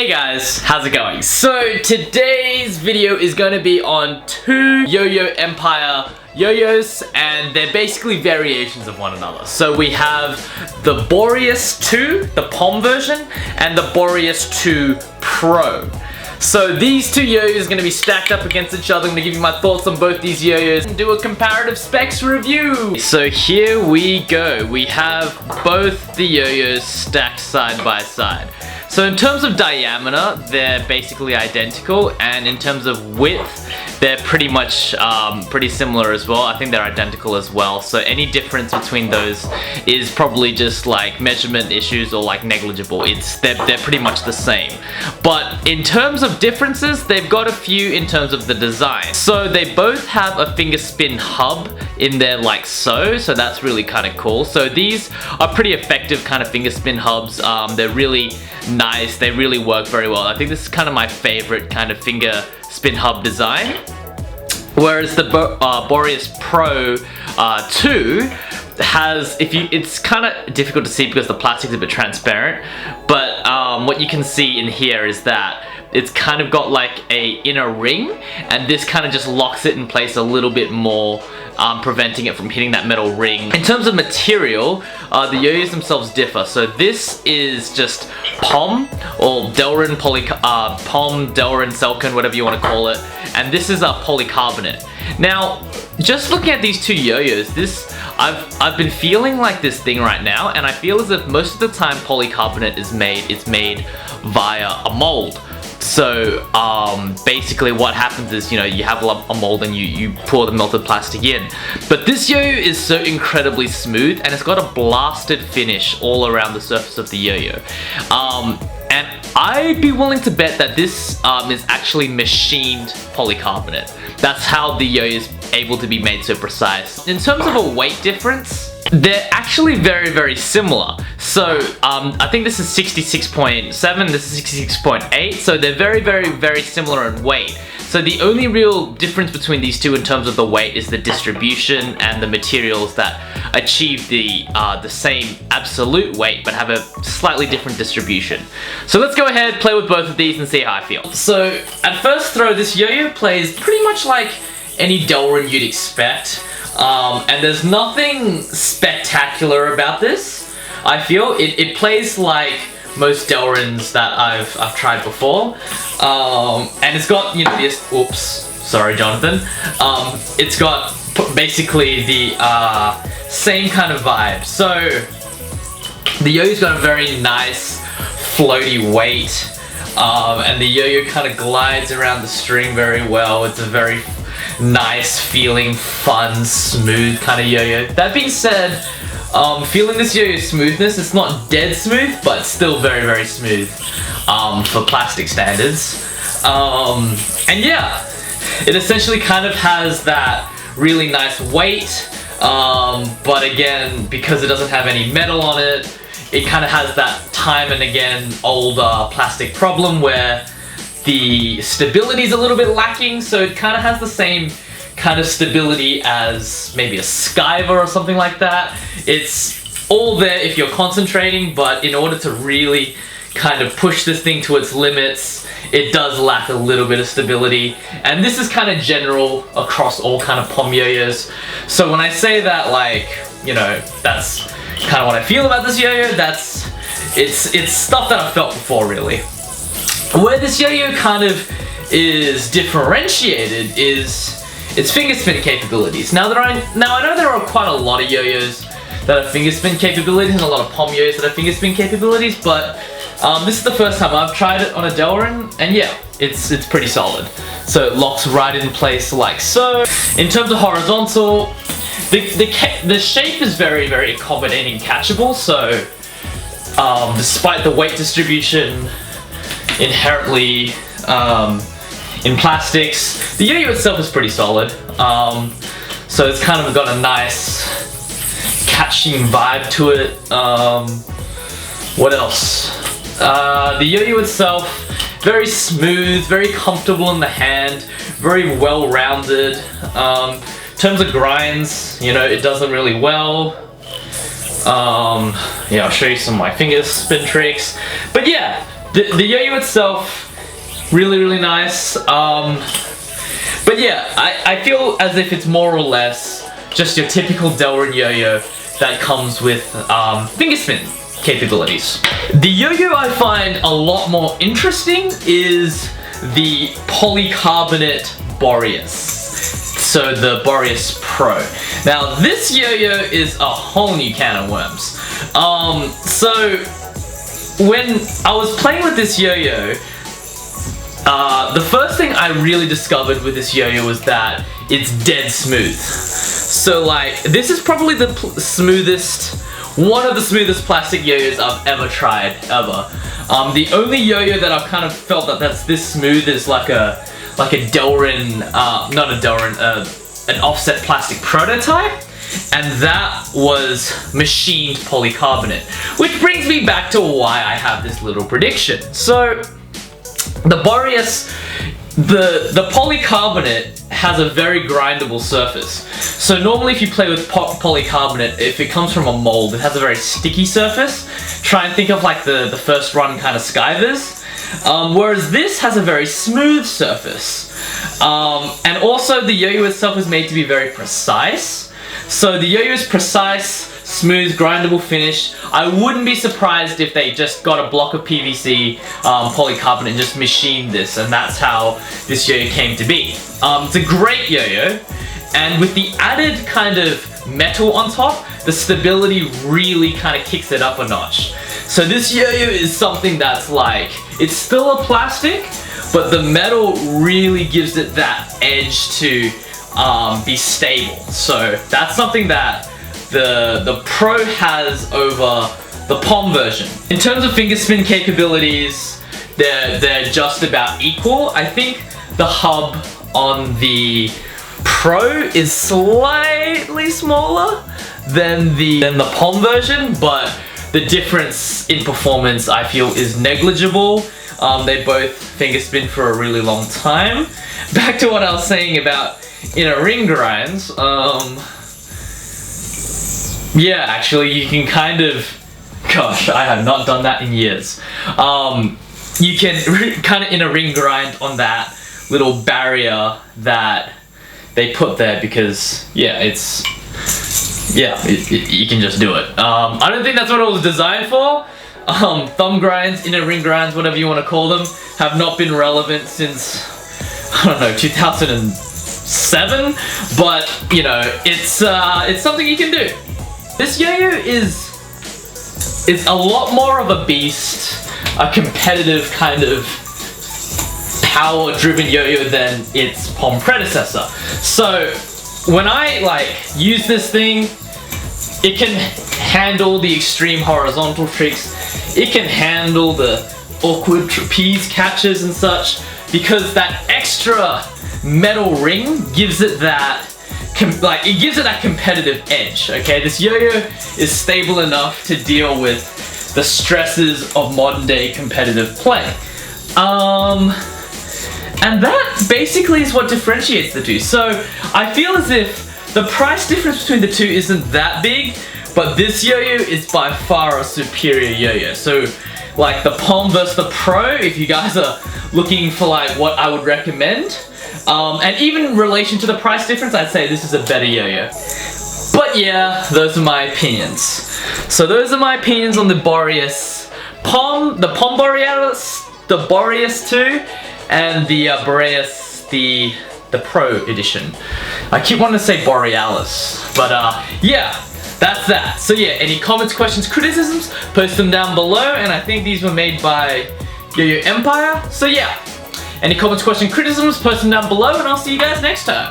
Hey guys, how's it going? So today's video is going to be on two Yo-Yo Empire yo-yos, and they're basically variations of one another. So we have the Boreas 2, the POM version, and the Boreas 2 Pro. So these two yo-yos are going to be stacked up against each other. I'm going to give you my thoughts on both these yo-yos and do a comparative specs review. So here we go. We have both the yo-yos stacked side by side. So in terms of diameter, they're basically identical, and in terms of width, they're pretty much pretty similar as well. I think they're identical as well. So any difference between those is probably just like measurement issues or like negligible. They're pretty much the same. But in terms of differences, they've got a few in terms of the design. So they both have a finger spin hub in there like so that's really kind of cool. So these are pretty effective kind of finger spin hubs. They're really nice, they really work very well. I think this is kind of my favorite kind of finger spin hub design. Whereas the Boreas Pro 2 has, it's kind of difficult to see because the plastic's a bit transparent, but what you can see in here is that it's kind of got like a inner ring, and this kind of just locks it in place a little bit more, preventing it from hitting that metal ring. In terms of material, the yo-yos themselves differ. So this is just POM, or Delrin POM, Delrin, Selkin, whatever you want to call it, and this is a polycarbonate. Now, just looking at these two yo-yos, I've been feeling like this thing right now, and I feel as if most of the time polycarbonate is made via a mold. So basically what happens is, you have a mold and you pour the melted plastic in. But this yo-yo is so incredibly smooth, and it's got a blasted finish all around the surface of the yo-yo. And I'd be willing to bet that this is actually machined polycarbonate. That's how the yo-yo is able to be made so precise. In terms of a weight difference, they're actually very, very similar. So I think this is 66.7, this is 66.8, so they're very, very, very similar in weight. So the only real difference between these two in terms of the weight is the distribution and the materials that achieve the same absolute weight but have a slightly different distribution. So let's go ahead, play with both of these and see how I feel. So at first throw, this yo-yo plays pretty much like any Delrin you'd expect. And there's nothing spectacular about this. I feel it plays like most Delrins that I've tried before, and it's got this. Oops, sorry, Jonathan. It's got basically the same kind of vibe. So the yo-yo's got a very nice floaty weight, and the yo-yo kind of glides around the string very well. It's a very nice feeling, fun, smooth kind of yo-yo. That being said, feeling this yo-yo smoothness, it's not dead smooth, but still very, very smooth for plastic standards. And yeah, it essentially kind of has that really nice weight, but again, because it doesn't have any metal on it, it kind of has that time and again old plastic problem where the stability is a little bit lacking. So it kind of has the same kind of stability as maybe a Skyver or something like that. It's all there if you're concentrating, but in order to really kind of push this thing to its limits, it does lack a little bit of stability. And this is kind of general across all kind of POM yo-yos. So when I say that, like, that's kind of what I feel about this yo-yo, it's stuff that I've felt before, really. Where this yo-yo kind of is differentiated is its finger spin capabilities. Now I know there are quite a lot of yo-yos that have finger spin capabilities and a lot of POM yo-yos that have finger spin capabilities, but this is the first time I've tried it on a Delrin, and yeah, it's pretty solid. So it locks right in place like so. In terms of horizontal, the shape is very, very accommodating and catchable. So despite the weight distribution inherently in plastics, the yo-yo itself is pretty solid. So it's kind of got a nice catching vibe to it. What else? The yo-yo itself, very smooth, very comfortable in the hand, very well-rounded. In terms of grinds, it does them really well. Yeah, I'll show you some of my finger spin tricks. But yeah, the yo-yo itself, really nice. But yeah, I feel as if it's more or less just your typical Delrin yo-yo that comes with finger spin capabilities. The yo-yo I find a lot more interesting is the polycarbonate Boreas. So the Boreas Pro. Now this yo-yo is a whole new can of worms. So when I was playing with this yo-yo, the first thing I really discovered with this yo-yo was that it's dead smooth. So like, this is probably the smoothest, one of the smoothest plastic yo-yos I've ever tried, ever. The only yo-yo that I've kind of felt that's this smooth is like a Delrin, not a Delrin, an offset plastic prototype, and that was machined polycarbonate. Which brings me back to why I have this little prediction. So, the Boreas, the polycarbonate has a very grindable surface. So normally if you play with polycarbonate, if it comes from a mold, it has a very sticky surface. Try and think of like the first run kind of Skyvers. Whereas this has a very smooth surface. And also the yo-yo itself is made to be very precise. So the yo-yo is precise, smooth, grindable finish. I wouldn't be surprised if they just got a block of PVC polycarbonate and just machined this, and that's how this yo-yo came to be. It's a great yo-yo, and with the added kind of metal on top, the stability really kind of kicks it up a notch. So this yo-yo is something that's like, it's still a plastic, but the metal really gives it that edge to be stable. So that's something that the Pro has over the Palm version. In terms of finger spin capabilities, they're just about equal. I think the hub on the Pro is slightly smaller than the Palm version, but the difference in performance I feel is negligible. They both finger spin for a really long time. Back to what I was saying about inner ring grinds. Yeah, actually, you can kind of, gosh, I have not done that in years. You can kind of inner ring grind on that little barrier that they put there because, yeah, you can just do it. I don't think that's what it was designed for. Thumb grinds, inner ring grinds, whatever you want to call them, have not been relevant since, I don't know, 2007. But you know, it's something you can do. This yo-yo is a lot more of a beast, a competitive kind of power-driven yo-yo than its Palm predecessor. So when I like use this thing, it can handle the extreme horizontal tricks. It can handle the awkward trapeze catches and such, because that extra metal ring gives it that competitive edge. Okay, this yo-yo is stable enough to deal with the stresses of modern day competitive play. And that basically is what differentiates the two. So I feel as if the price difference between the two isn't that big, but this yo-yo is by far a superior yo-yo. So like the Palm versus the Pro, if you guys are looking for like what I would recommend, and even in relation to the price difference, I'd say this is a better yo-yo. But yeah, those are my opinions. So those are my opinions on the Boreas Palm, the Palm Boreas, the Boreas 2, and the Boreas, the Pro edition. I keep wanting to say Borealis, but yeah, that's that. So yeah, any comments, questions, criticisms, post them down below, and I think these were made by Yoyo Empire. So yeah, any comments, questions, criticisms, post them down below, and I'll see you guys next time.